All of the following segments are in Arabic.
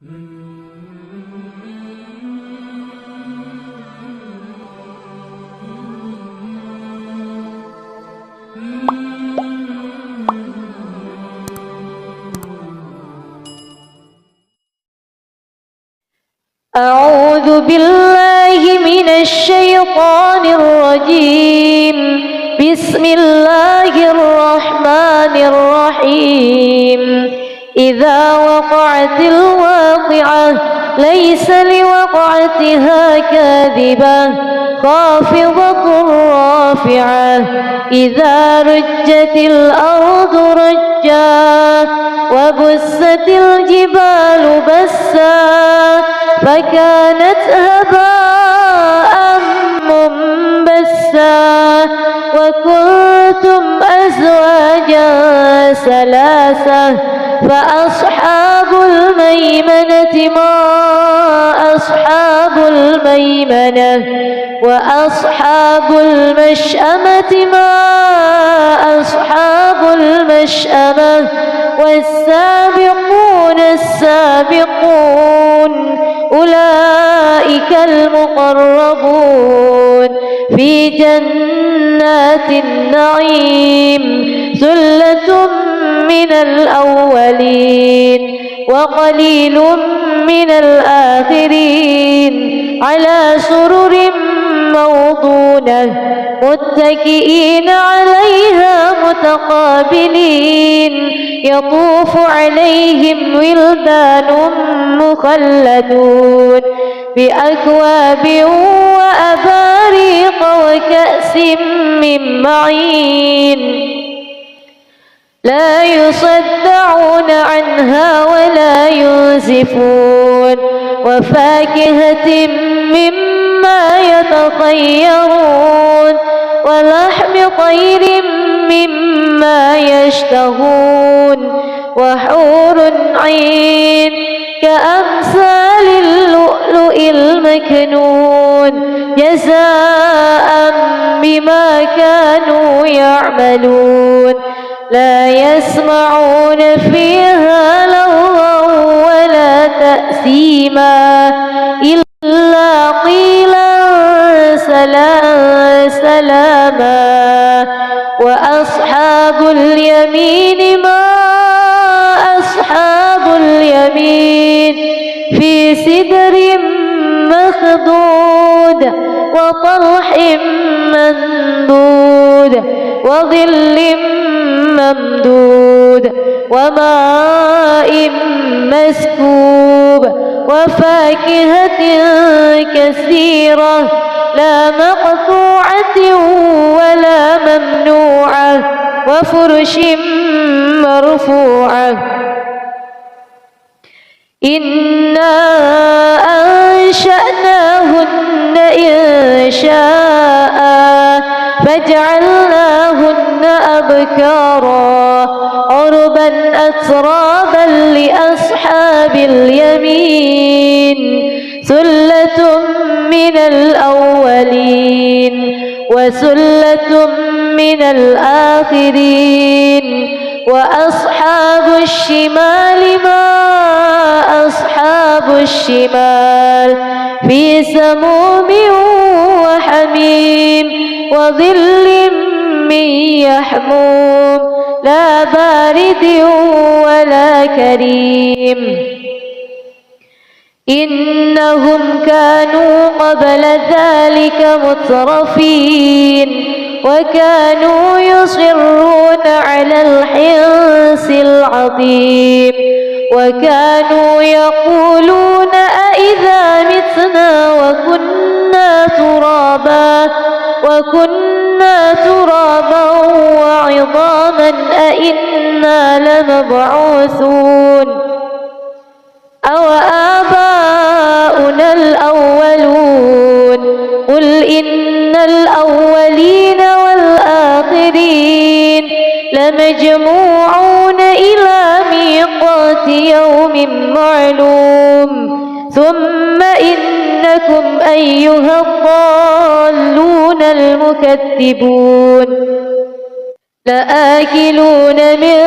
أعوذ بالله من الشيطان الرجيم. بسم الله الرحمن الرحيم. إذا وقعت الواقعة ليس لوقعتها كاذبة خافضة رافعة. إذا رجت الأرض رجا وبست الجبال بسا فكانت هباء منبثا وكنتم أزواجا ثلاثة فأصحاب الميمنة ما أصحاب الميمنة وأصحاب المشأمة ما أصحاب المشأمة والسابقون السابقون أولئك المقربون في جنات النعيم. ثلة من الأولين وقليل من الآخرين على سرر موضونة متكئين عليها متقابلين. يطوف عليهم ولدان مخلدون بأكواب وأباريق وكأس من معين لا يصدعون عنها ولا ينزفون وفاكهة مما يتخيرون ولحم طير مما يشتهون وحور عين كأمثال اللؤلؤ المكنون جزاء بما كانوا يعملون. لا يسمعون فيها لغوا ولا تأثيما إلا قيلا سلاما. وأصحاب اليمين ما أصحاب اليمين في سدر مخضود وطلح ممدود وظل ممدود وماء مسكوب وفاكهة كثيرة لا مقطوعة ولا ممنوعة وفرش مرفوعة. إنا أنشأناهن إنشاء فجعلناهن أبكارا عربا أترابا لأصحاب اليمين. ثلة من الأولين وثلة من الآخرين. وأصحاب الشمال ما أصحاب الشمال في سموم وحميم وظل من يحموم لا بارد ولا كريم. إنهم كانوا قبل ذلك مترفين وكانوا يصرون على الحنث العظيم وكانوا يقولون أإذا متنا وكنا ترابا وعظاما أإنا لمبعوثون أو آباؤنا الأولون. قل إن الأولين والآخرين لمجموعون إلى ميقات يوم معلوم. ثم إنكم أيها الضالون المكذبون لآكلون من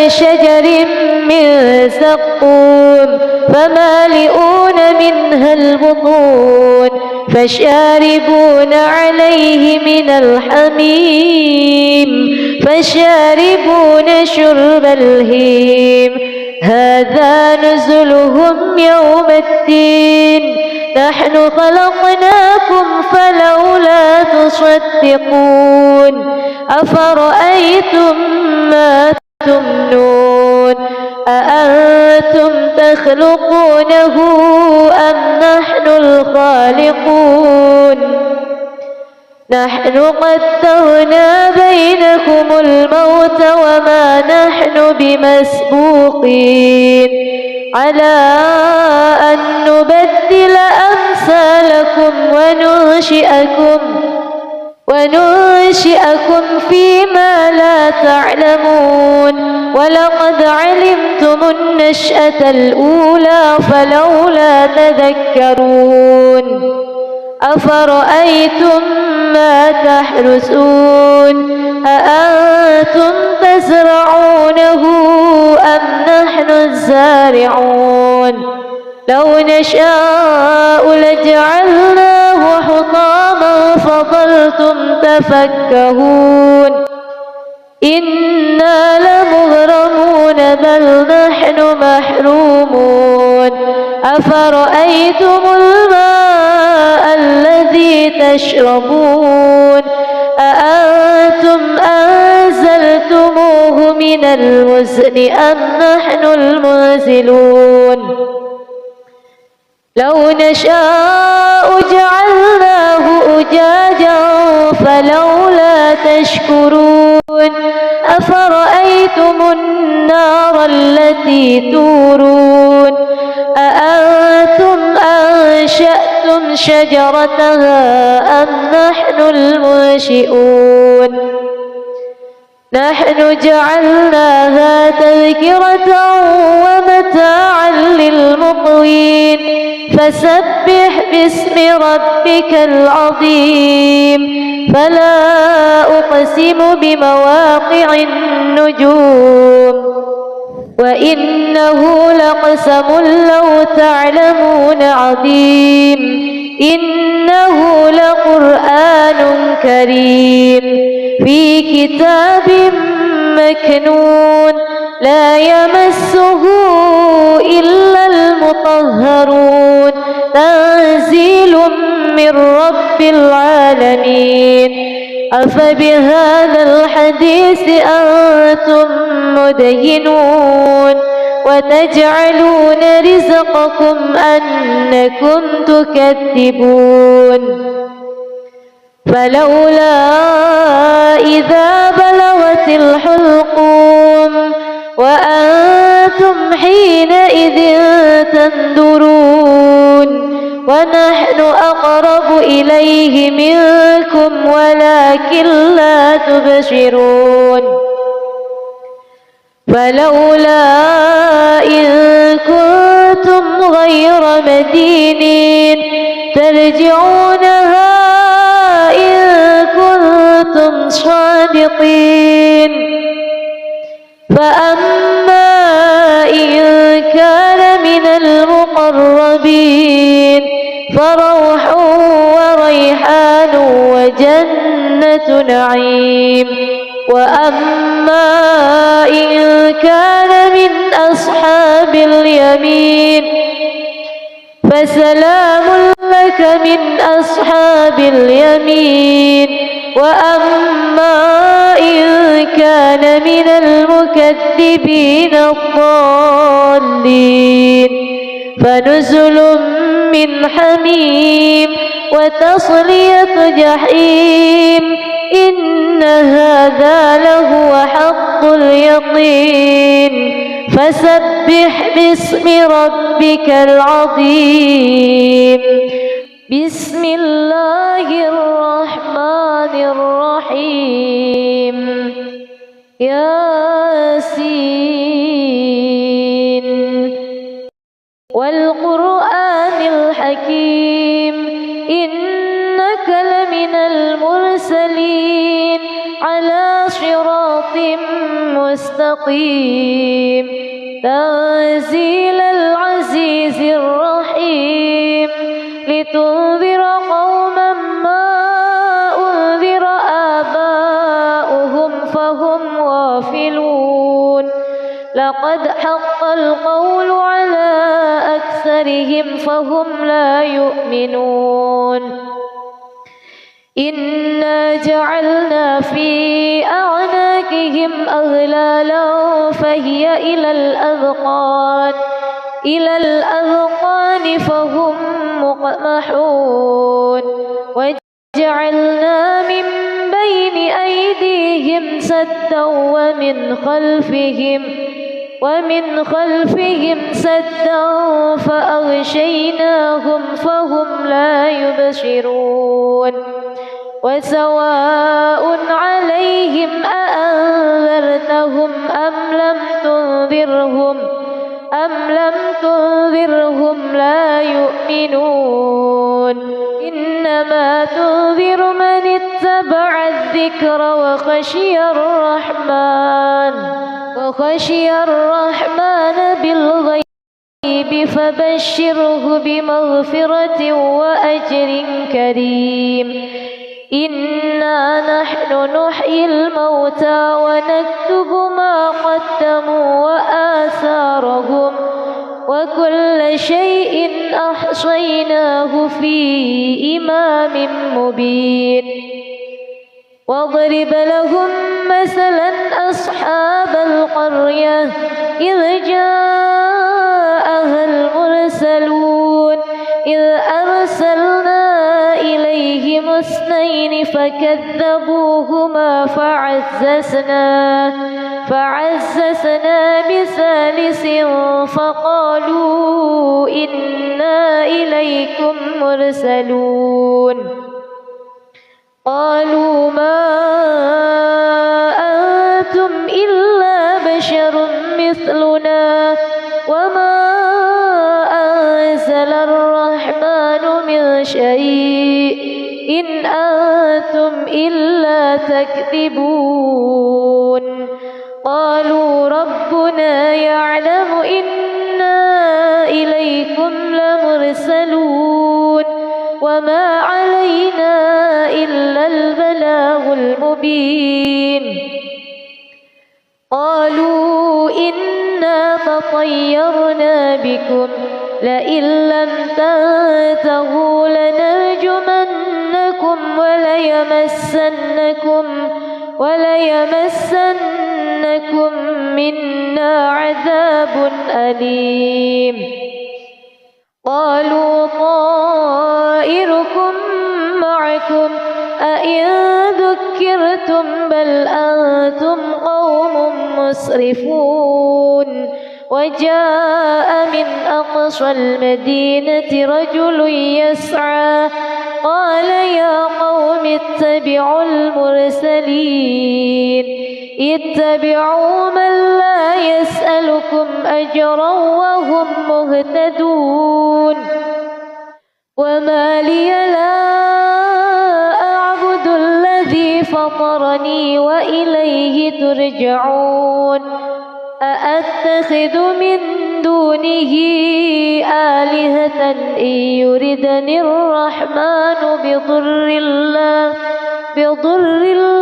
شجر من زقوم فمالئون منها البطون فشاربون عليه من الحميم فشاربون شرب الهيم هذا نزلهم يوم الدين نحن خلقناكم فلولا تصدقون أفرأيتم ما تمنون أأنتم تخلقونه أم نحن الخالقون نحن قدرنا بينكم الموت وما نحن بمسبوقين على أن نبدل أمثالكم وننشئكم فيما لا تعلمون ولقد علمتم النشأة الأولى فلولا تذكرون أفرأيتم ما تحرثون أأنتم تزرعونه أم نحن الزارعون لو نشاء لجعلناه حطاما فظلتم تفكهون إنا لمغرمون بل نحن محرومون أفرأيتم الماء الذي تشربون أأنتم أنزلتموه من المزن أم نحن المنزلون لو نشاء جعلناه أجاجا فلولا تشكرون أفرأيتم النار التي تورون أأنتم أنشأتم شجرتها أم نحن المنشئون نحن جعلناها تذكرة ومتاعا للمقوين فسبح باسم ربك العظيم فلا أقسم بمواقع النجوم وإنه لقسم لو تعلمون عظيم إنه لقرآن كريم في كتاب مكنون لا يمسه إلا المطهرون تنزيل من رب العالمين أفبهذا الحديث أنتم مدهنون وتجعلون رزقكم أنكم تكذبون فلولا إذا بلغت الحلقوم وأنتم حينئذ تنظرون ونحن أقرب إليه منكم ولكن لا تبصرون فلولا إن كنتم غير مدينين ترجعونها إن كنتم صادقين فأما إن كان من المقربين فروح وريحان وجنة نعيم وأما إن كان من أصحاب اليمين فسلام لك من أصحاب اليمين وأما إن كان من المكذبين الضالين فنزل من حميم وتصلية جحيم إن هذا لهو حق اليقين فسبح باسم ربك العظيم بسم الله الرحمن الرحيم ياسين والقرآن الحكيم إنك لمن المرسلين على صراط مستقيم تنزيل العزيز الرحيم لتنذر قوما ما أنذر آباؤهم فهم غافلون لقد حق القول على أكثرهم فهم لا يؤمنون إنا جعلنا في أعناقهم أغلالا فهي إلى الأذقان فهم مقمحون وجعلنا من بين أيديهم سدا ومن خلفهم سدا فأغشيناهم فهم لا يبصرون وسواء عليهم أأنذرتهم أم لم تنذرهم لا يؤمنون إنما تنذر من اتبع الذكر وخشي الرحمن بالغيب فبشره بمغفرة وأجر كريم إنا نحن نحيي الموتى ونكتب ما قدموا وآثارهم وكل شيء أحصيناه في إمام مبين واضرب لهم مثلا أصحاب القرية إذ جاءها المرسلون إذ أرسلنا إليهم اثنين فكذبوهما فعززنا بثالث فقالوا إنا إليكم مرسلون قالوا ما أنتم إلا بشر مثلنا وما أنزل الرحمن من شيء إن أنتم إلا تكذبون قالوا ربنا يعلم إنا إليكم لمرسلون وما علينا إلا البلاغ المبين قالوا إنا تطيرنا بكم لئن لم تنتهوا لنرجمنكم وليمسنكم منا عذاب أليم قالوا طائركم معكم أئن ذكرتم بل أنتم قوم مسرفون وجاء من أقصى المدينة رجل يسعى قال يا قوم اتبعوا المرسلين اتبعوا من لا يسألكم أجرا وهم مهتدون وما لي لا أعبد الذي فطرني وإليه ترجعون أأتخذ من دونه آلهة إن يردني الرحمن بضر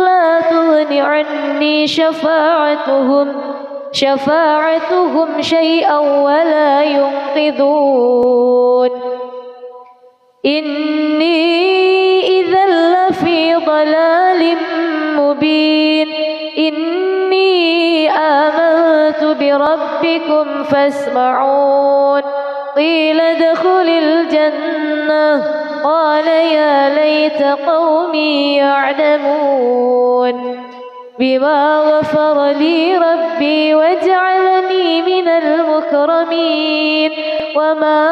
لا تغن عني شفاعتهم شيئا ولا ينقذون إني إذا لفي ضلال مبين إني آمنت بربكم فاسمعون قيل ادخل الجنة قال يا ليت قومي يعلمون بما غفر لي ربي وجعلني من المكرمين وما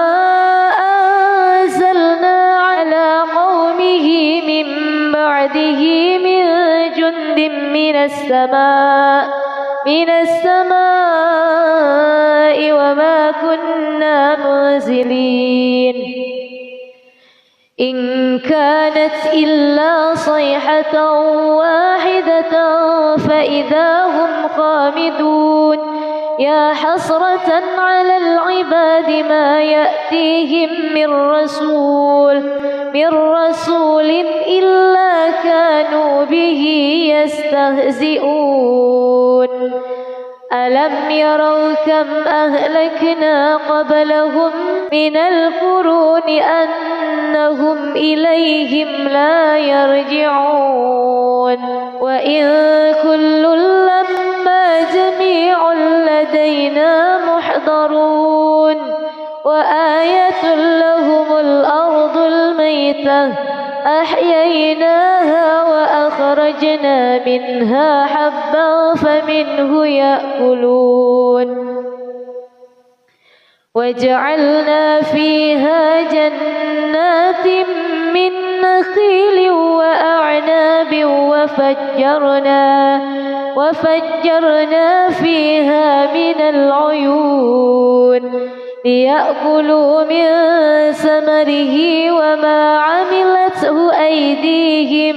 أنزلنا على قومه من بعده من جند من السماء وما كنا منزلين إن كانت إلا صيحة واحدة فإذا هم خامدون يا حسرة على العباد ما يأتيهم من رسول إلا كانوا به يستهزئون ألم يروا كم أهلكنا قبلهم من القرون أنهم إليهم لا يرجعون وإن كل لما جميع لدينا محضرون وآية لهم الأرض الميتة أحييناها وأخرجنا منها حبا فمنه يأكلون وجعلنا فيها جنات من نخيل وأعناب وفجرنا فيها من العيون ليأكلوا من ثمره وما عملته أيديهم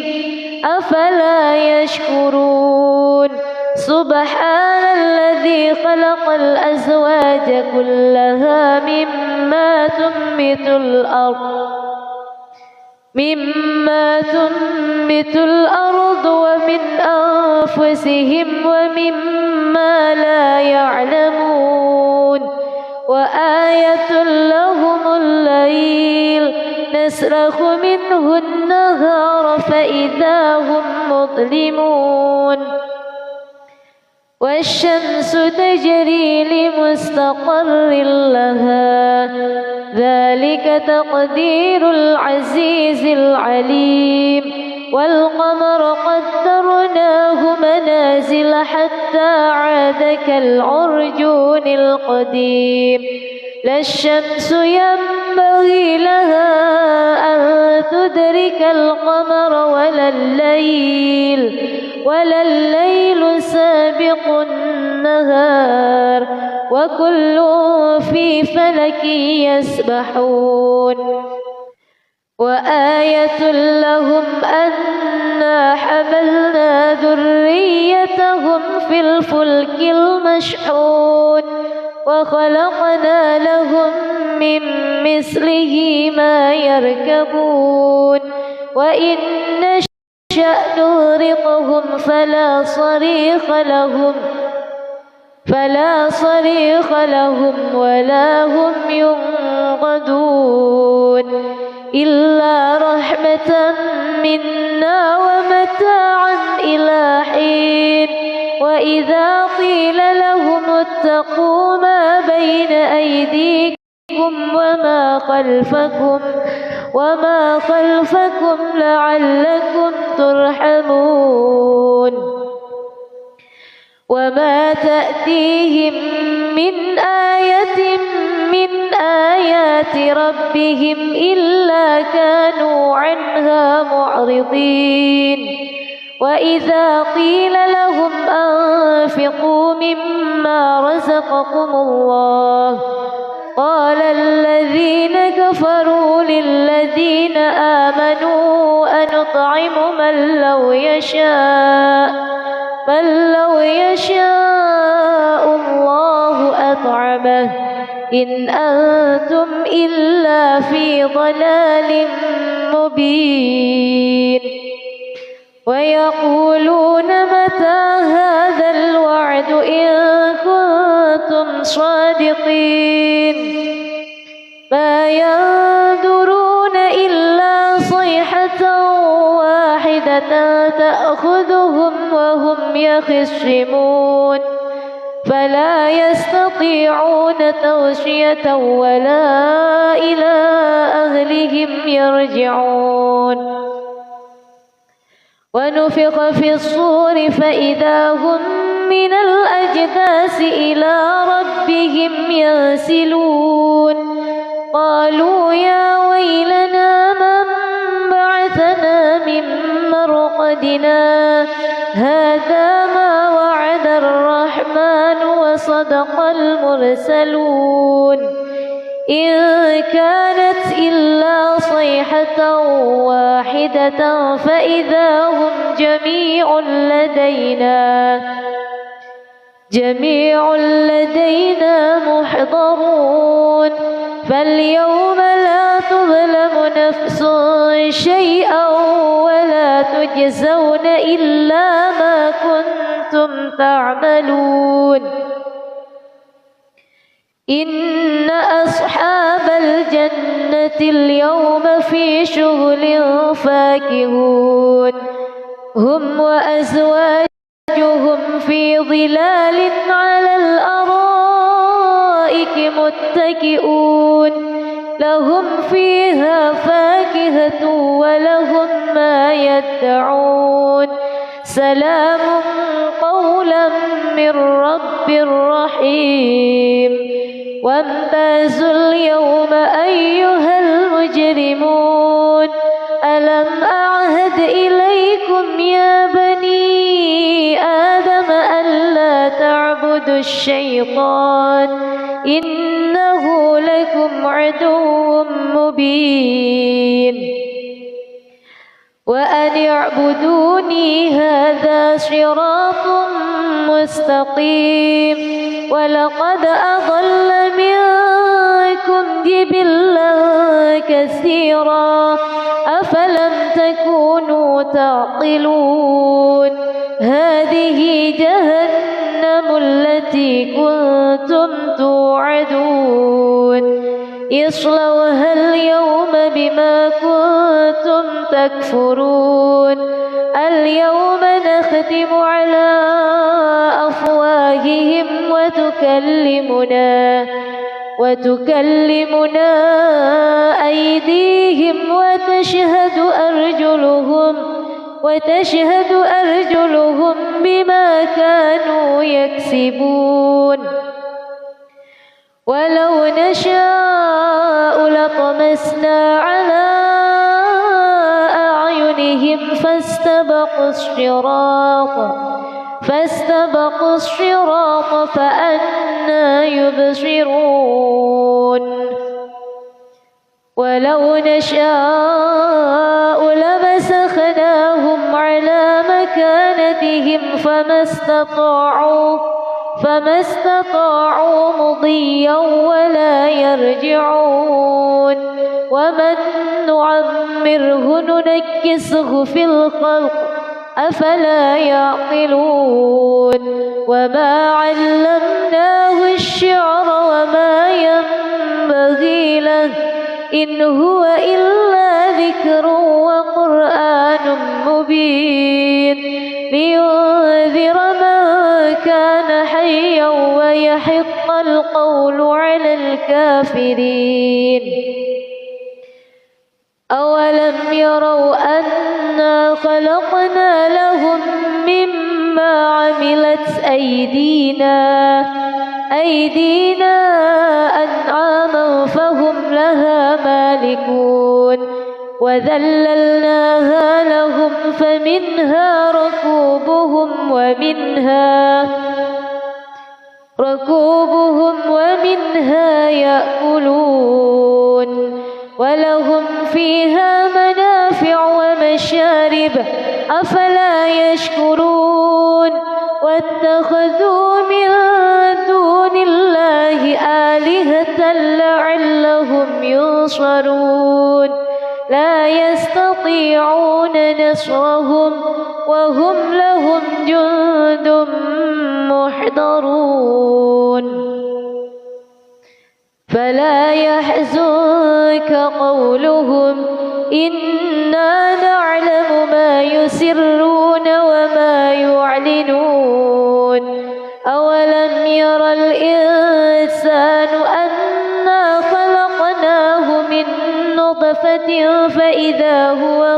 أفلا يشكرون سبحان الذي خلق الأزواج كلها مما تنبت الأرض ومن أنفسهم ومما لا يعلمون وآية لهم الليل نسلخ منه النهار فإذا هم مظلمون والشمس تجري لمستقر لها ذلك تقدير العزيز العليم والقمر قدرناه منازل حتى عاد كالعرجون القديم لا الشمس ينبغي لها أن تدرك القمر ولا الليل سابق النهار وكل في فلك يسبحون وآية لهم أنا حملنا ذريتهم في الفلك المشحون وخلقنا لهم من مثله ما يركبون وإن نشأ نغرقهم فلا صريخ لهم ولا هم ينقذون إلا رحمة منا ومتاعا إلى حين وإذا قيل لهم اتقوا ما بين أيديكم وما خلفكم لعلكم ترحمون وما تأتيهم من آية من آيات ربهم إلا كانوا عنها معرضين وإذا قيل لهم أنفقوا مما رزقكم الله قال الذين كفروا للذين آمنوا أنطعم من لو يشاء الله أطعمه إن أنتم إلا في ضلال مبين ويقولون متى هذا الوعد إن كنتم صادقين ما ينظرون إلا صيحة واحدة تأخذهم وهم يخصمون فلا يستطيعون توصية ولا إلى أهلهم يرجعون ونفخ في الصور فإذا هم من الأجداث إلى ربهم ينسلون قالوا يا ويلنا من بعثنا من مرقدنا هذا ما وعد الرحمن وصدق المرسلون إن كانت إلا صيحة واحدة فإذا هم جميع لدينا محضرون فاليوم لا تظلم نفس شيئا ولا تجزون إلا ما كنتم تعملون إن أصحاب الجنة اليوم في شغل فاكهون هم وأزواجهم في ظلال على الأرائك متكئون لهم فيها فاكهة ولهم ما يدعون سلام قولا من رب رحيم وامتازوا اليوم أيها المجرمون ألم أعهد إليكم يا بني آدم ألا تعبدوا الشيطان إنه لكم عدو مبين وأن اعبدوني هذا صراط مستقيم ولقد أضل منكم جبلا كثيرا أفلم تكونوا تعقلون هذه جهنم التي كنتم توعدون اصلوها اليوم بما كنتم تكفرون اليوم نختم على أفواههم وتكلمنا أيديهم وتشهد أرجلهم بما كانوا يكسبون ولو نشاء لطمسنا على أعينهم فاستبقوا الصراط فأنى يبصرون ولو نشاء لمسخناهم على مكانتهم فما استطاعوا مضيا ولا يرجعون ومن نعمره ننكسه في الخلق أفلا يعقلون وما علمناه الشعر وما ينبغي له إن هو إلا ذكر وقرآن مبين لينذر من كان حيا ويحق القول على الكافرين أولم يروا أنا خلقنا لهم مما عملت أيدينا أنعاما فهم لها مالكون وذللناها لهم فمنها ركوبهم ومنها يأكلون ولهم فيها منافع ومشارب أفلا يشكرون واتخذوا من دون الله آلهة لعلهم ينصرون لا يستطيعون نصرهم وهم لهم جند محضرون فلا يحزنك قولهم إنا نعلم ما يسرون وما يعلنون أولم ير الإنسان أنا خلقناه من نطفة فإذا هو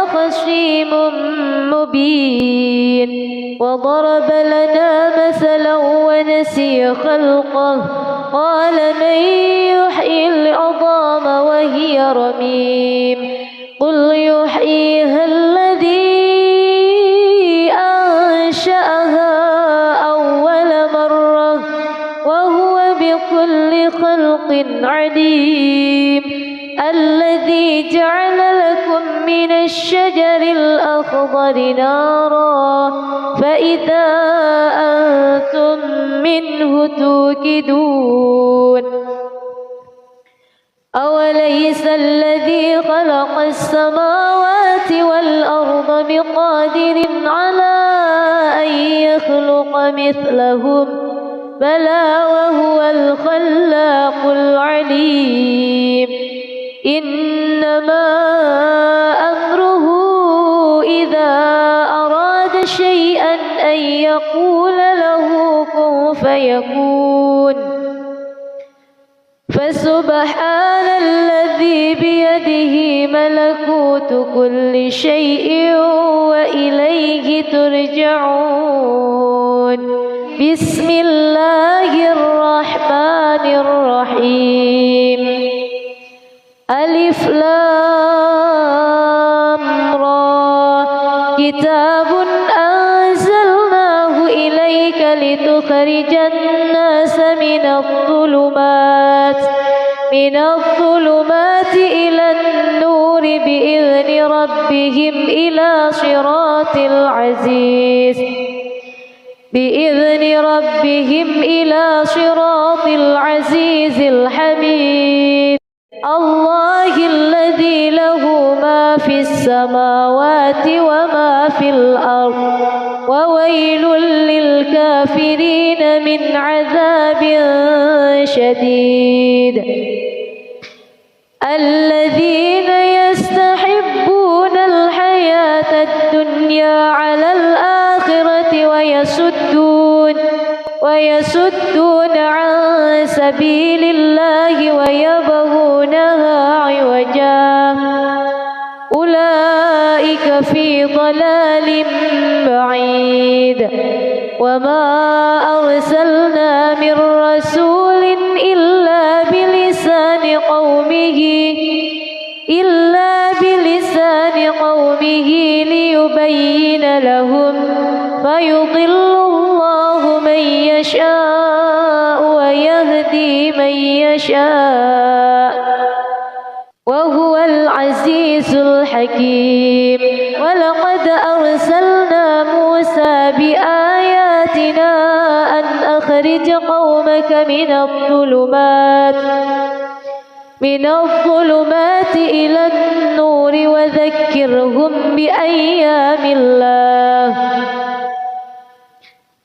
خصيم مبين وضرب لنا مثلا ونسي خلقه قال من يحيي العظام وهي رميم قل يحييها الذي أنشأها أول مرة وهو عليم الذي جعل لكم من الشجر الأخضر نارا فإذا أنتم منه توقدون أوليس الذي خلق السماوات والأرض بقادر على أن يخلق مثلهم بلى وهو الخلاق العليم إنما أمره إذا أراد شيئا أن يقول له كن فيكون فسبحان الذي بيده ملكوت كل شيء وإليه ترجعون بسم الله الرحمن الرحيم ألف لام را كتاب أنزلناه إليك لتخرج الناس من الظلمات إلى النور بإذن ربهم إلى صراط العزيز الحميد الله الذي له ما في السماوات وما في الأرض وويل للكافرين من عذاب شديد الذين يستحبون الحياة الدنيا على الآخرة ويصدون عن سبيل الله ويبغونها عوجا أولئك في ضلال بعيد وما أرسلنا من رسول إلا بلسان قومه ليبين لهم فيضل الله من يشاء ويهدي من يشاء وهو العزيز الحكيم ولقد أرسلنا موسى بآياتنا أن أخرج قومك من الظلمات إلى النور وذكرهم بأيام الله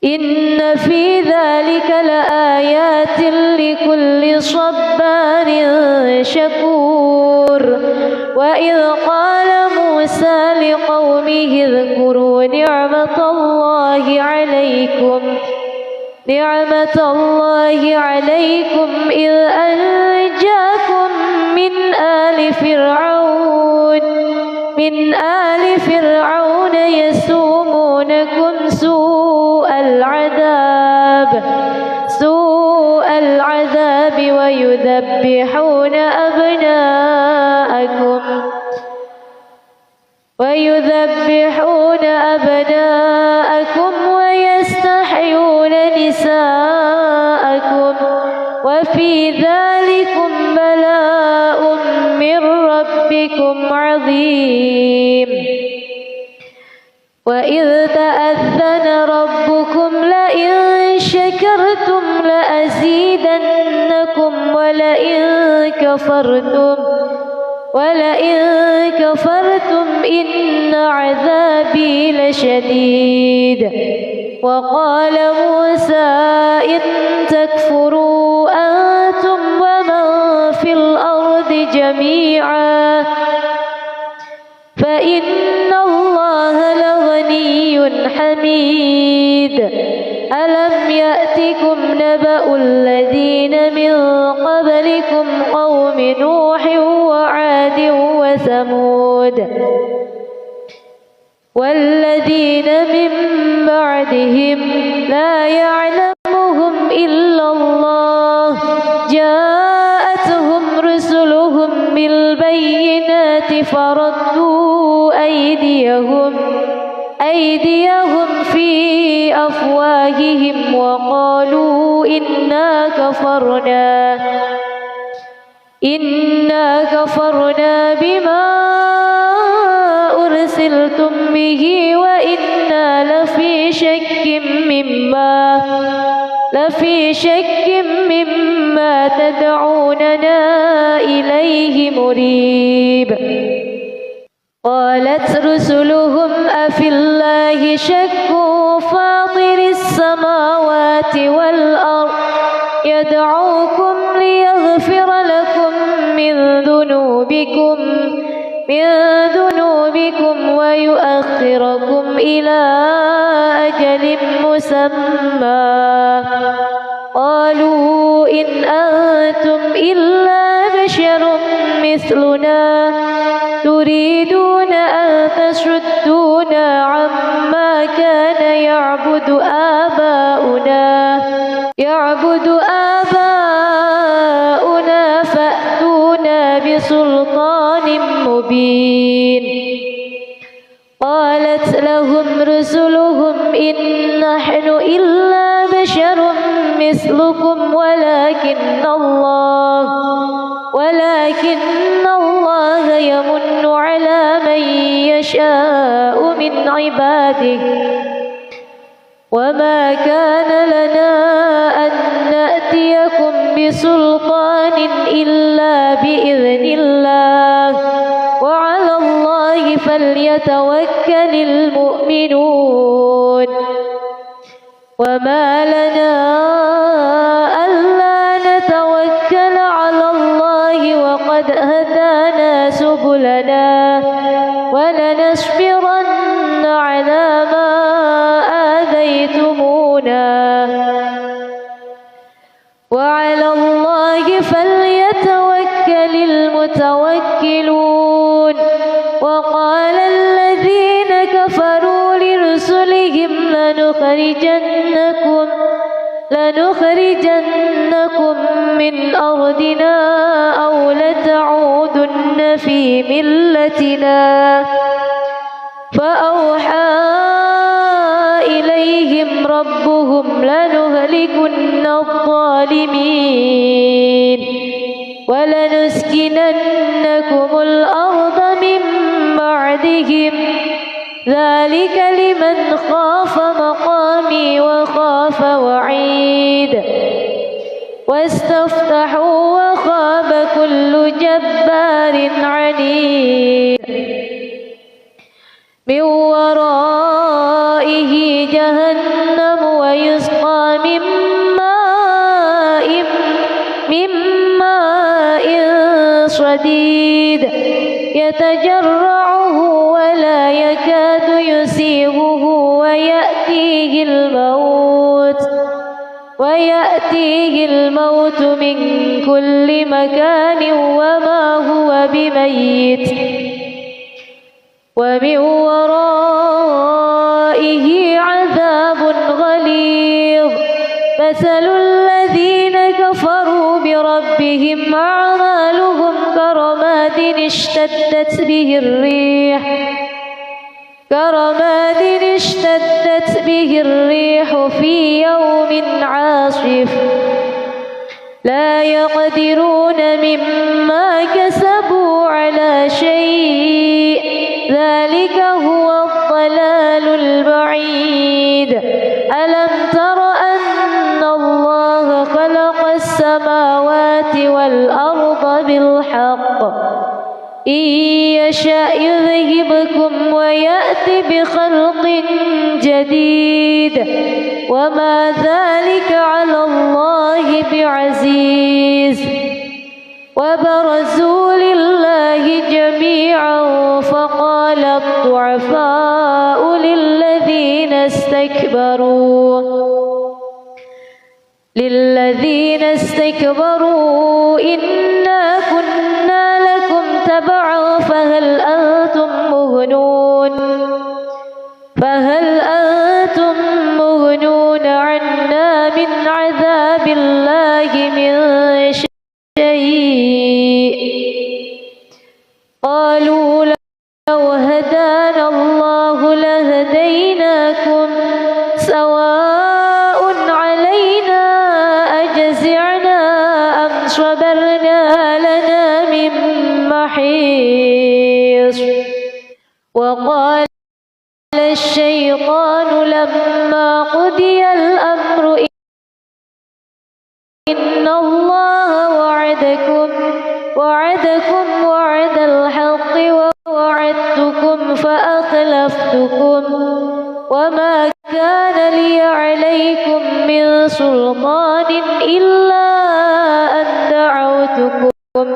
إن في ذلك لآيات لكل صبار شكور وإذ قال موسى لقومه اذكروا نعمة الله عليكم إذ أنجاكم من آل فرعون يسومونكم سوء العذاب ويذبحون أبناءكم ويستحيون نساءكم وفي ذلكم بلاء من ربكم عظيم وإذ تأذن ربكم لئن شكرتم لأزيدنكم ولئن كفرتم إن عذابي لشديد وقال موسى إن تكفروا أنتم ومن في الأرض جميعا فإن الله لغني حميد ألم يأتكم نبأ الذين من قبلكم قوم نوح وعاد وثمود والذين من بعدهم لا يعلمهم إلا الله جاءتهم رسلهم بالبينات فردوا أيديهم في أفواههم وقالوا إنا إنا كفرنا بما أرسلتم به وإنا لفي شك مما تدعوننا إليه مريب. قالت رسلهم أفي الله شك فاطر السماوات والأرض يدعوكم ليغفر لكم من ذنوبكم ويؤخركم إلى أجل مسمى. قالوا إن أنتم إلا بشر مثلنا تريدون أن تصدونا عما كان يعبد آباؤنا فأتونا بسلطان مبين. قالت لهم رسلهم إن نحن إلا بشر مثلكم ولكن الله يمن على من يشاء من عباده وما كان لنا أن نأتيكم بسلطان إلا بإذن الله وعلى الله فليتوكل المؤمنون. وما لنا ألا نتوكل على الله وقد هدانا سبلنا ولنصبرن على ما آذيتمونا وعلى الله فليتوكل المتوكلون. وقال الذين كفروا لرسلهم لنخرجنكم من أرضنا أو لتعودن في ملتنا. فأوحى إليهم ربهم لنهلكن الظالمين ولنسكننكم الأرض من بعدهم ذلك لمن خاف مقامي وخاف وعيد. واستفتحوا وخاب كل جبار عنيد. من ورائه جهنم ويسقى من ماء صديد يتجرعه ولا يكاد يسيغه ويأتيه الموت من كل مكان وما هو بميت ومن ورائه عذاب غليظ. مثل الذين كفروا بربهم أعمالهم كرماد اشتدت به الريح في يوم عاصف لا يقدرون مما كسبوا على شيء ذلك هو الضلال البعيد. ألم تر أن الله خلق السماوات والأرض بالحق إن يشأ يذهبكم ويأتي بخلق جديد وما ذلك على الله بعزيز. وبرزوا لله جميعا فقال الضعفاء للذين استكبروا إنا كنا لكم تبعا فهل أنتم مغنون عنا من عذاب الله من شيء. قالوا لو هدانا الله لهديناكم سواء علينا أجزعنا أم صبرنا لنا وقال الشيطان لما قضي الأمر إن الله وعدكم وعد الحق ووعدتكم فأخلفتكم وما كان لي عليكم من سلطان إلا أن دعوتكم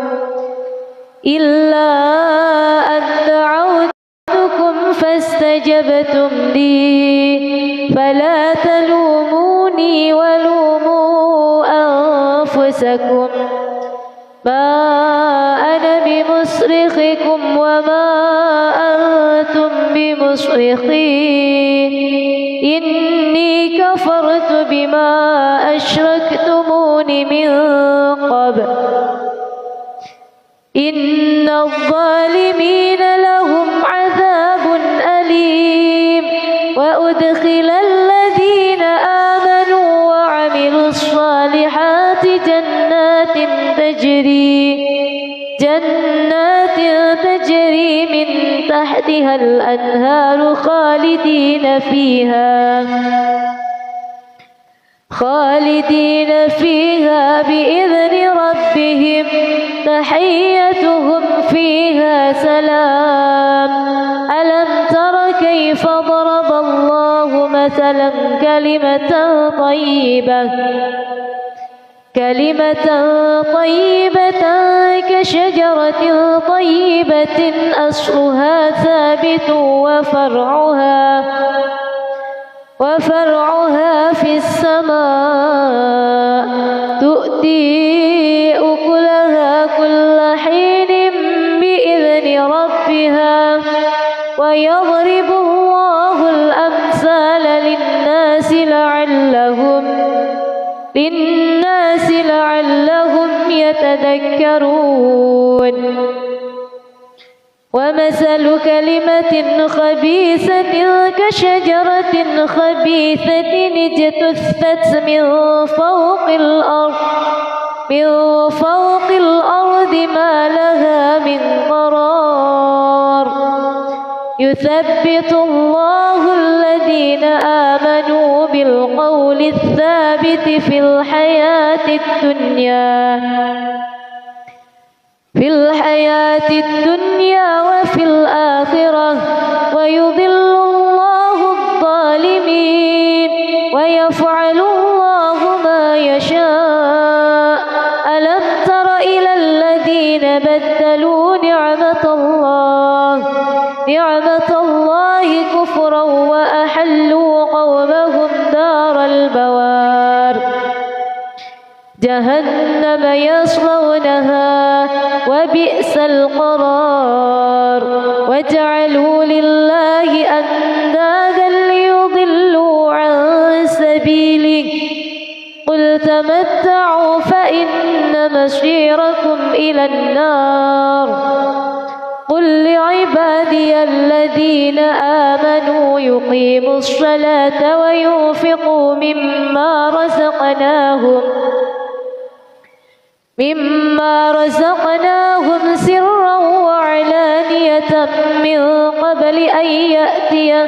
فاستجبتم لي فلا تلوموني ولوموا أنفسكم ما أنا بمصرخكم وما أنتم بمصرخي إني كفرت بما أشركتمون من قبل إن الظالمين لهم عذاب أليم وأدخل الذين آمنوا وعملوا الصالحات جنات تجري من تحتها الأنهار خالدين فيها بإذن ربهم تحيتهم فيها سلام ألم تر كيف ضرب الله مثلا كلمة طيبة كشجرة طيبة أصلها ثابت وفرعها في السماء تؤتي أكلها كل حين بإذن ربها ويضرب الله الأمثال للناس لعلهم يتذكرون ومثل كلمة خبيثة كشجرة خبيثة اجتثت من فوق الأرض ما لها من قرار يثبت الله الذين آمنوا بالقول الثابت في الحياة الدنيا وفي الآخرة ويضل الله الظالمين ويفعل الله ما يشاء ألم تر إلى الذين بدلوا نعمة الله كفرا وأحلوا قومهم دار البوار جهنم يصلونها وبئس القرار وجعلوا لله أندادا ليضلوا عن سبيله قل تمتعوا فإن مصيركم إلى النار قل لعبادي الذين آمنوا يقيموا الصلاة وينفقوا مما رزقناهم سرا وعلانية من قبل أن يأتي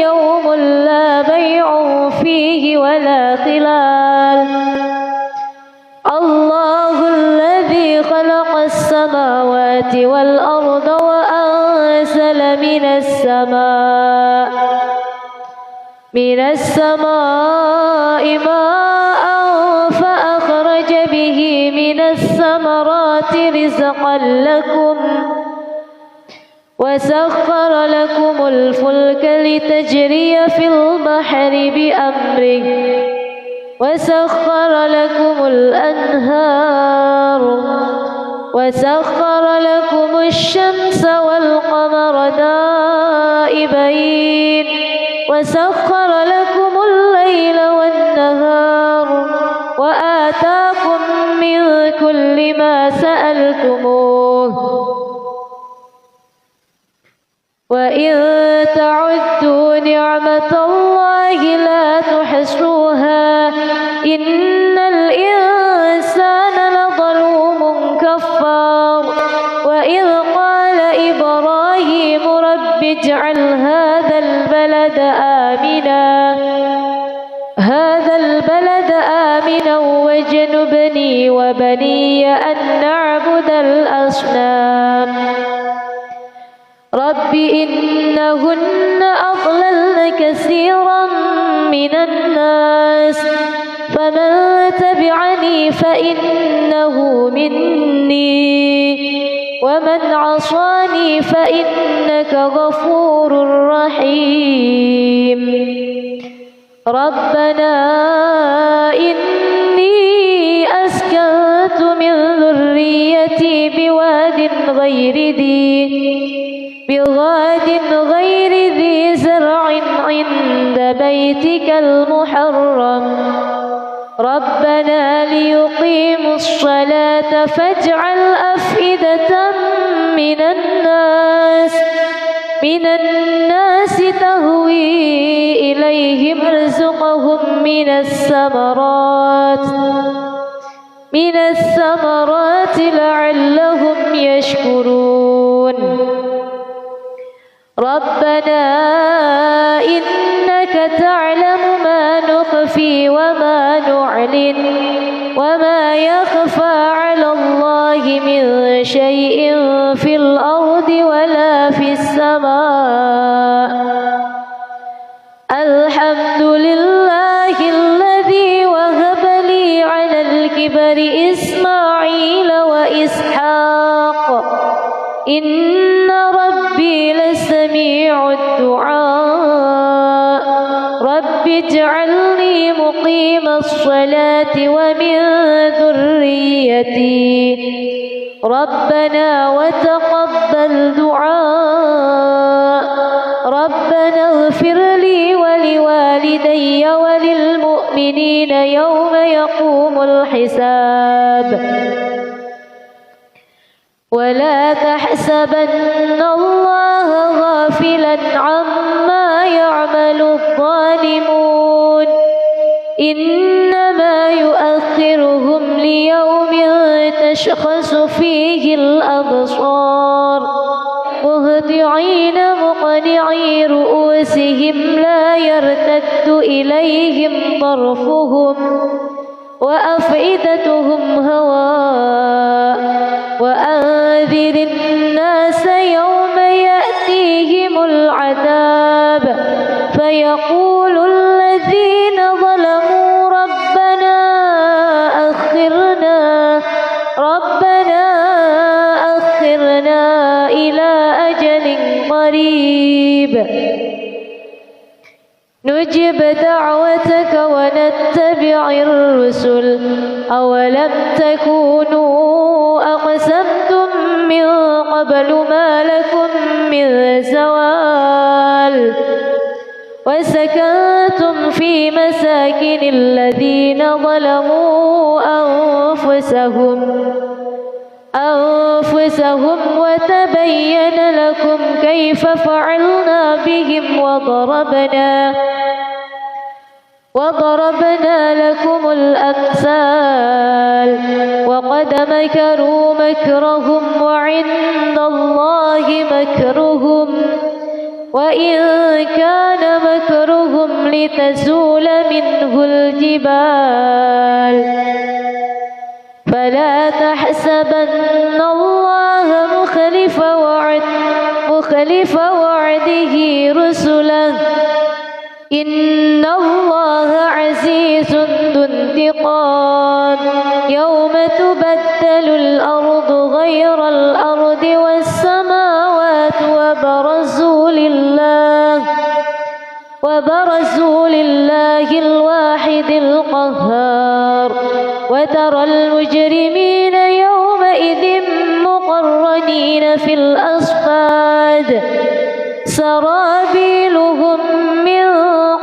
يوم لا بيع فيه ولا خلال الله الذي خلق السماوات والأرض وأنزل من السماء ماء فأخرج به من الثمرات رزقا لكم وسخر لكم الفلك لتجري في البحر بأمره وسخر لكم الأنهار وسخر لكم الشمس والقمر دائبين وسخر لكم الليل والنهار وآتاكم من كل ما سألتموه وإن تعدوا نعمة الله لا تحصوها إن الإنسان لظلوم كفار وإذ قال إبراهيم اجعل هذا البلد آمنا واجنبني وبني أن نعبد الأصنام رب إنهن أضللن كثيرا من الناس فمن تبعني فإنه مني ومن عصاني فإنك غفور رحيم ربنا إني أسكنت من ذريتي بواد غير ذي زرع عند بيتك المحرم ربنا ليقيموا الصلاة فاجعل أفئدة من الناس تهوي إليهم ارزقهم من الثمرات لعلهم يشكرون ربنا إنك تعلم ما نخفي وما نعلن وما يخفى على الله من شيء في الأرض ولا في السماء الحمد لله الذي وهب لي على الكبر إسماعيل وإسحاق إن ربي لسميع الدعاء رب اجعلني مقيم الصلاة ومن ذريتي ربنا وتقبل دعاء ربنا اغفر لي ولوالدي وللمؤمنين يوم يقوم الحساب ولا تحسبن الله غافلا عما يعمل الظالمون إنما يؤخرهم ليوم تشخص فيه الأبصار مهطعين مقنعي رؤوسهم لا يرتد إليهم طرفهم وأفئدتهم هواء وأنذر الناس يوم يأتيهم العذاب فيقول الذين ظلموا ربنا أخرنا إلى أجل قريب نجب دعوتك ونتبع الرسل أولم تكونوا أقسمتم من قبل ما لكم من زوال وسكنتم في مساكن الذين ظلموا أنفسهم وتبين لكم كيف فعلنا بهم وضربنا لكم الأمثال وقد مكروا مكرهم وعند الله مكرهم وإن كان مكرهم لتزول منه الجبال فلا تحسبن الله مخلف وعده رسله إن الله عزيز ذو انتقام يوم تبدل الأرض غير الأرض والسماوات وبرزوا لله الواحد القهار وترى المجرمين يومئذ مقرنين في الأصفاد سرابيلهم من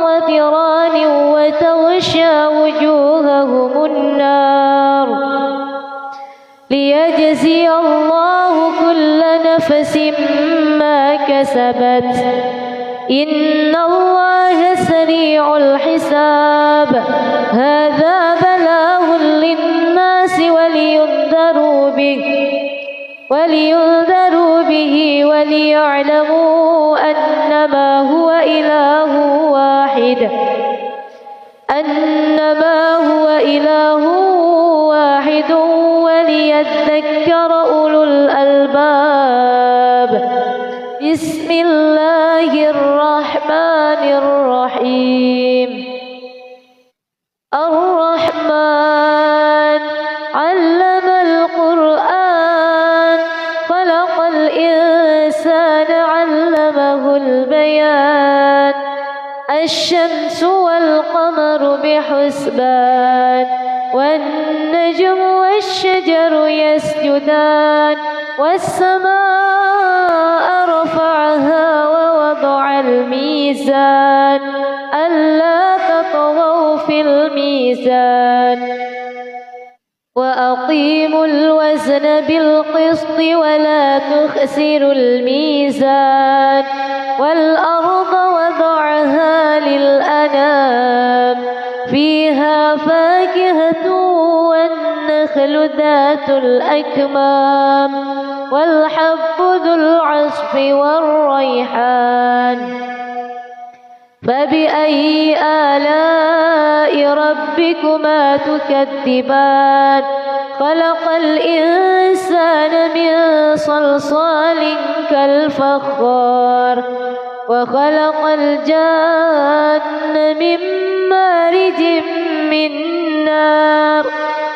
قطران وتغشى وجوههم النار ليجزي الله كل نفس ما كسبت إن الله سريع الحساب هذا بلاغ للناس ولينذروا به ولينذروا به وليعلموا أنما هو إله واحد وليذكر أولو الألباب. بسم الله الرحمن الرحيم. الرحمن علم القرآن خلق الإنسان علمه البيان. الشمس والقمر بحسبان والنجم والشجر يسجدان والسماء رفعها ووضع الميزان ألا تطغوا في الميزان وأقيموا الوزن بالقسط ولا تخسروا الميزان والأرض وضعها للأنام فيها فاكهة والنخل ذات الأكمام والحب ذو العصف والريحان. فبأي آلاء ربكما تكذبان؟ خلق الإنسان من صلصال كالفخار وخلق الجان من مارج من نار.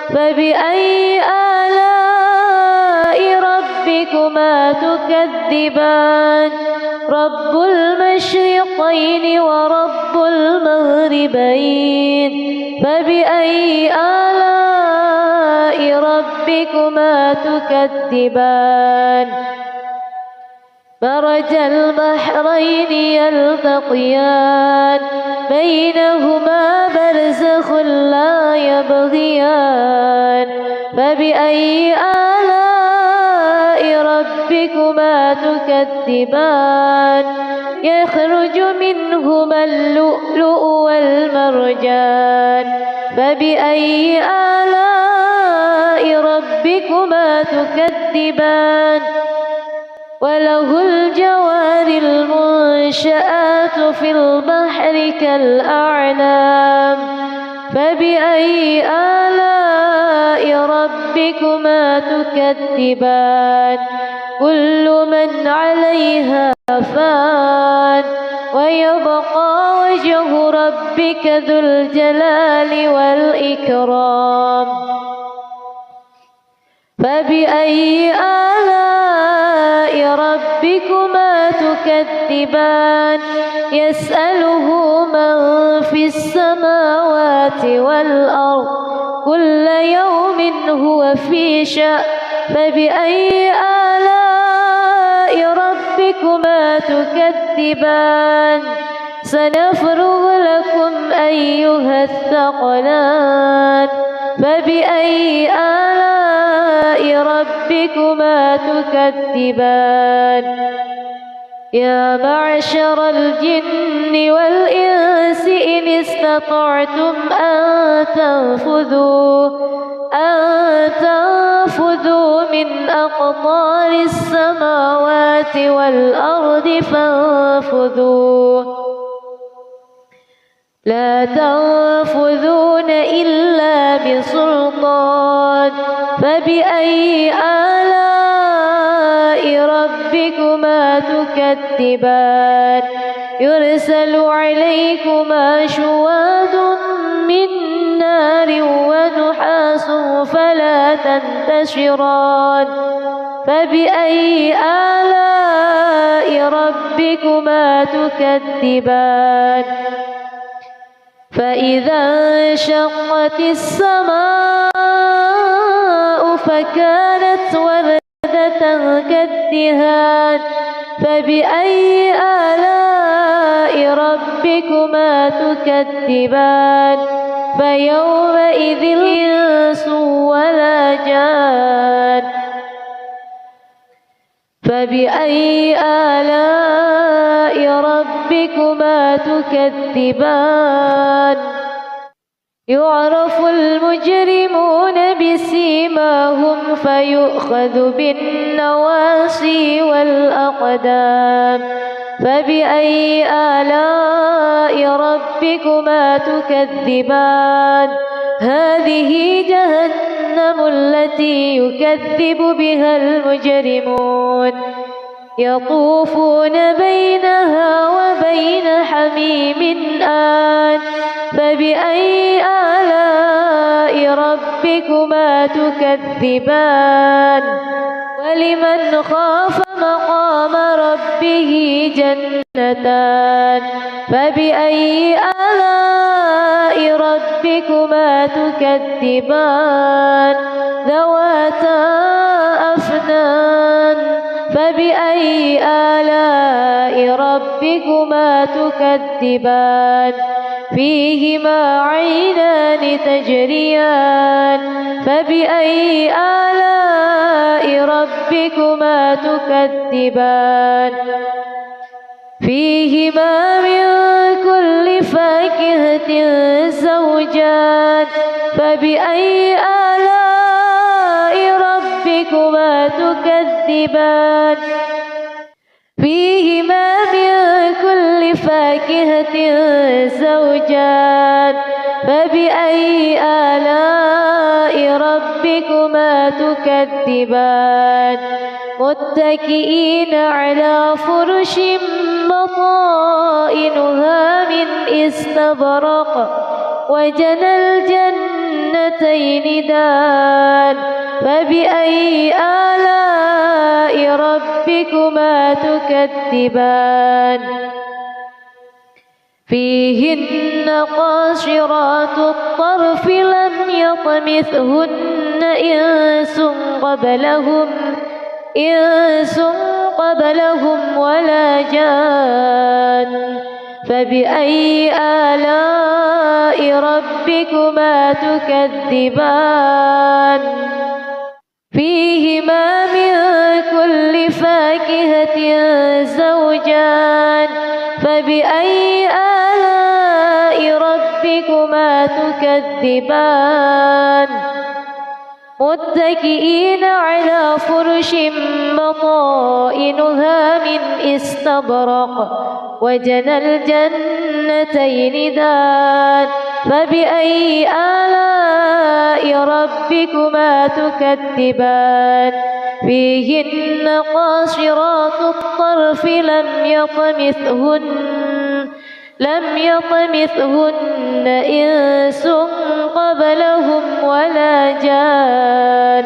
فبأي آلاء ربكما تكذبان؟ رب المشرقين ورب المغربين. فبأي آلاء ربكما تكذبان؟ مرج البحرين يلتقيان بينهما برزخ لا يبغيان. فبأي آلاء ربكما تكذبان؟ يخرج منهما اللؤلؤ والمرجان. فبأي آلاء ربكما تكذبان؟ وله الجوار المنشآت في البحر كالأعلام. فبأي آلاء ربكما تكذبان؟ كل من عليها فان ويبقى وجه ربك ذو الجلال والإكرام. فبأي آلاء ربكما تكذبان؟ يسأله من في السماوات والأرض كل يوم هو في شأن. فبأي آلاء ربكما تكذبان؟ سنفرغ لكم أيها الثقلان. فبأي آلاء ربكما تكذبان؟ يا معشر الجن والإنس إن استطعتم أن تنفذوا من أقطار السماوات والأرض فانفذوا لا تنفذون إلا بسلطان. فبأي آلاء ربكما تكذبان؟ يرسل عليكما شواظ من نار ونحاس فلا تنتشران. فبأي آلاء ربكما تكذبان؟ فإذا انشقت السماء فكانت وردة كالدهان. فبأي آلاء ربكما تكذبان؟ فيومئذ الإنس ولا جان. فبأي آلاء ربكما تكذبان؟ يعرف المجرمون بسيماهم فيؤخذ بالنواصي والأقدام فبأي آلاء ربكما تكذبان هذه جهنم التي يكذب بها المجرمون يطوفون بينها وبين حميم آن فبأي آلاء ربكما تكذبان ولمن خاف مقام ربه جنتان فبأي آلاء ربكما تكذبان ذواتا أفنان فبأي آلاء ربكما تكذبان فيهما عينان تجريان فبأي آلاء ربكما تكذبان فيهما من كل فاكهة زوجان فبأي آلاء ربكما تكذبان فيهما من كل فاكهة زوجان فبأي آلاء ربكما تكذبان متكئين على فرش بطائنها من استبرق وجنى الجنتين دان فبأي آلاء ربكما تكذبان فيهن قاصرات الطرف لم يطمثهن إنس قبلهم ولا جان فبأي آلاء ربكما تكذبان فيهما من كل فاكهة زوجان فبأي آلاء ربكما تكذبان متكئين على فرش بطائنها من استبرق وجنى الجنتين دان فبأي آلاء ربكما تكذبان فيهن قاصرات الطرف لم يطمثهن إنس قبلهم ولا جان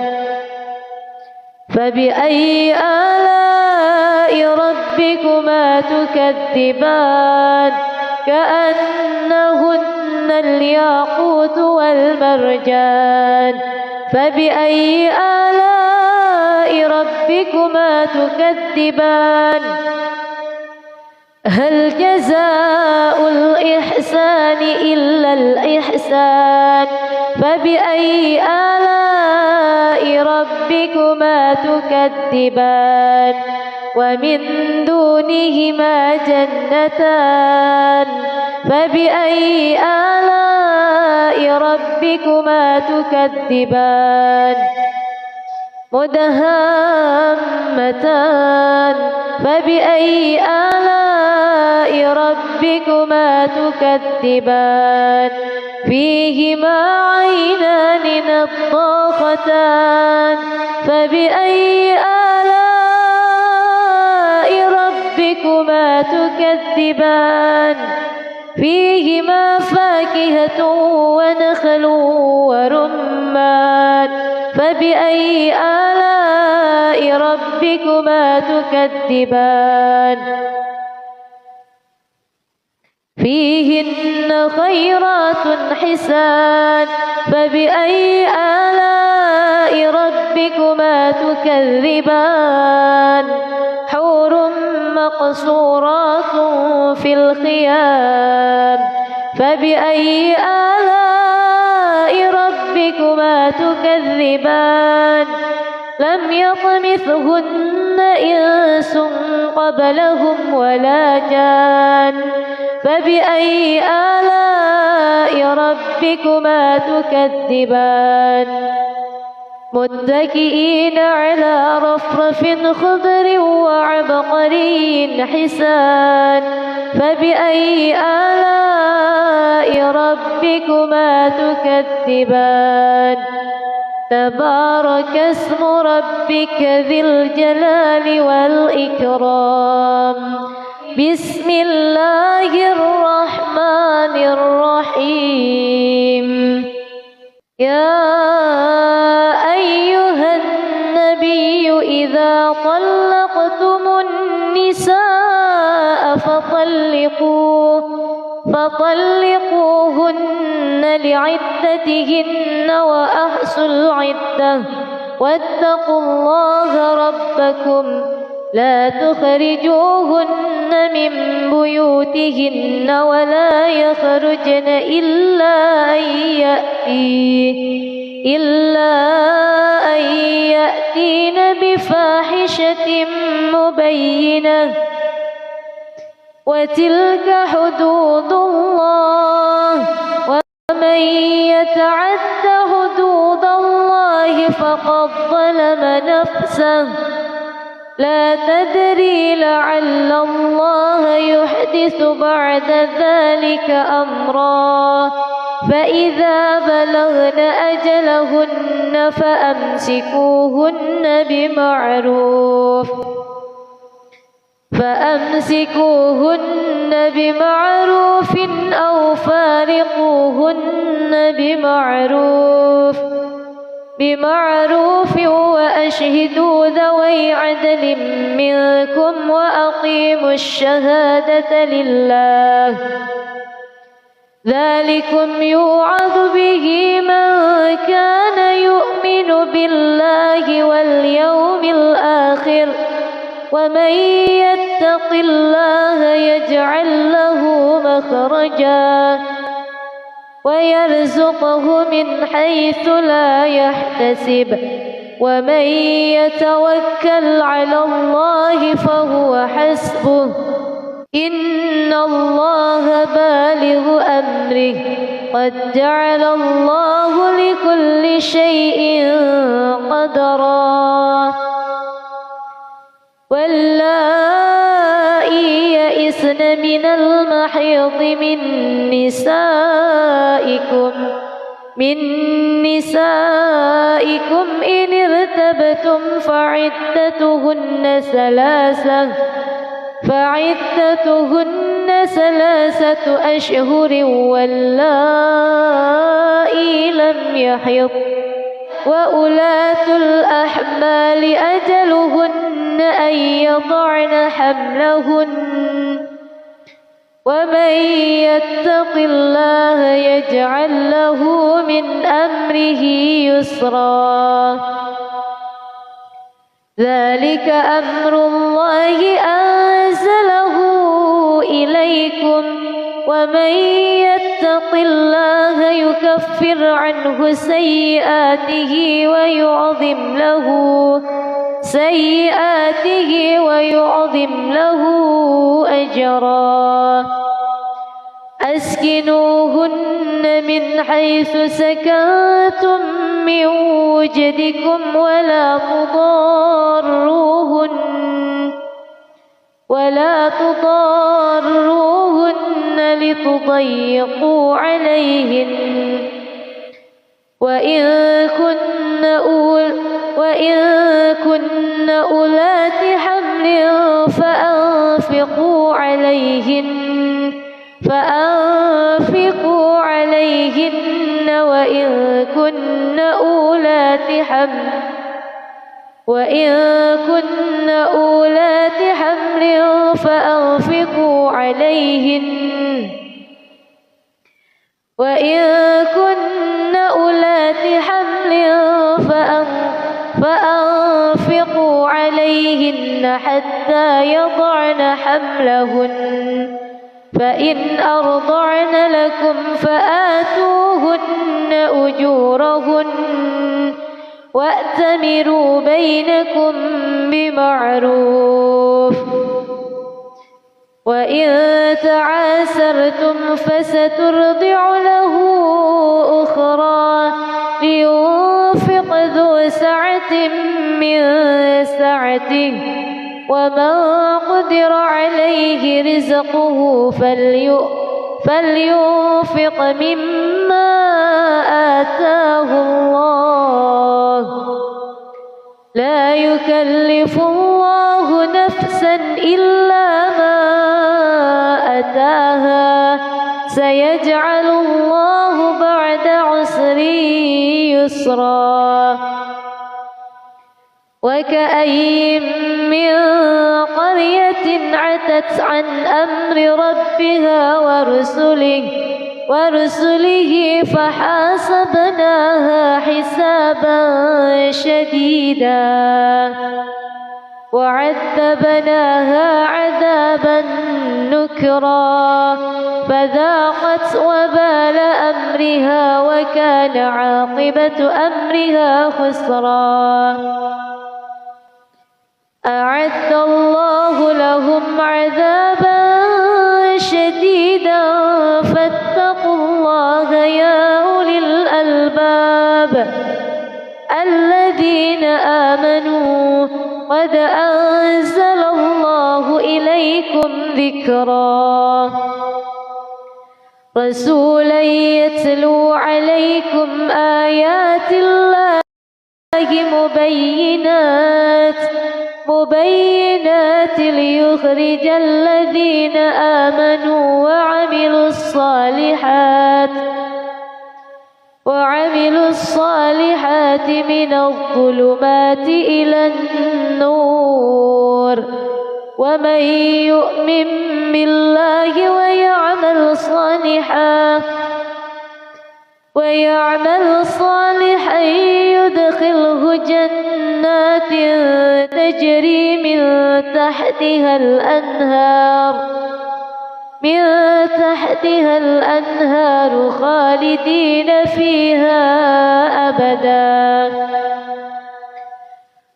فبأي آلاء ربكما تكذبان كأنهن الياقوت والمرجان فبأي آلاء ربكما تكذبان هل جزاء الإحسان إلا الإحسان فبأي آلاء ربكما تكذبان ومن دونهما جنتان فبأي آلاء ربكما تكذبان مدهامتان فبأي آلاء ربكما تكذبان فيهما عينان نضاختان فبأي آلاء ربكما تكذبان فيهما فاكهة ونخل ورمان فبأي آلاء ربكما تكذبان فيهن خيرات حسان فبأي آلاء ربكما تكذبان حور مقصورات في الخيام فبأي آلاء ربكما تكذبان لم يطمثهن إنس قبلهم ولا جان فبأي آلاء ربكما تكذبان متكئين على رفرف خضر وعبقري حسان فبأي آلاء ربكما تكذبان تبارك اسم ربك ذي الجلال والإكرام بسم الله الرحمن الرحيم يا أيها النبي إذا طلقتم النساء فطلقوهن لعدتهن وأحصوا العدة واتقوا الله ربكم لا تخرجوهن من بيوتهن ولا يخرجن إلا أن يأتين بفاحشة مبينة وتلك حدود الله ومن يتعد حدود الله فقد ظلم نفسه لا تدري لعل الله يحدث بعد ذلك أمرا فإذا بلغن أجلهن فأمسكوهن بمعروف أو فارقوهن بمعروف وأشهدوا ذوي عدل منكم وأقيموا الشهادة لله ذلكم يوعظ به من كان يؤمن بالله واليوم الآخر ومن يتق الله يجعل له مخرجا ويرزقه من حيث لا يحتسب ومن يتوكل على الله فهو حسبه إن الله بالغ أمره قد جعل الله لكل شيء قدرا واللائي يئسن من المحيض من نسائكم إن ارتبتم فعدتهن ثلاثة أشهر واللائي لم يحض وأولاة الأحمال أجلهن أن يضعن حملهن ومن يتق الله يجعل له من أمره يسرا ذلك أمر الله أنزله إليكم ومن يتق الله يكفر عنه سيئاته ويعظم له أجرا أسكنوهن من حيث سكنتم من وجدكم ولا تضاروهن لتضيقوا عليهن وإن كن أولات حمل فأنفقوا عليهن وإن كن أولات حمل فأنفقوا عليهن حتى يضعن حملهن فإن أرضعن لكم فآتوهن أجورهن وأتمروا بينكم بمعروف وإن تعاسرتم فسترضع له أخرى لينفق ذو سعة من سعته ومن قدر عليه رزقه فلينفق مما آتاه الله لا يكلف الله نفسا إلا ما أتاها سيجعل الله بعد عسر يسرا وكأي من قرية عتت عن أمر ربها ورسله فحاسبناها حسابا شديدا وعذبناها عذابا نكرا فذاقت وبال أمرها وكان عاقبة أمرها خسرا أعد الله لهم عذابا شديدا فاتقوا الله يا أولي الألباب الذين آمنوا قد أنزل الله إليكم ذكرا رسولا يتلو عليكم آيات الله مبينات ليخرج الذين آمنوا وعملوا الصالحات من الظلمات إلى النور ومن يؤمن بالله ويعمل صالحا يدخله جنات تجري من تحتها الأنهار خالدين فيها أبدا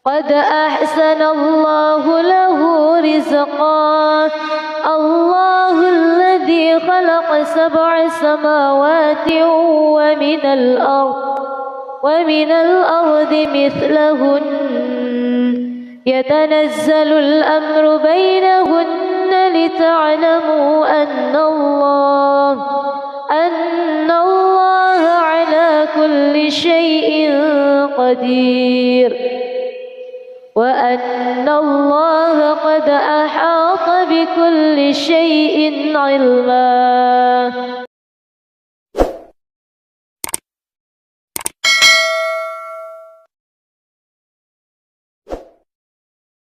قد أحسن الله له رزقا الله الذي خلق 7 سماوات ومن الأرض مثلهن يتنزل الأمر بينهن لتعلموا أن الله على كل شيء قدير وأن الله قد أحاط بكل شيء علما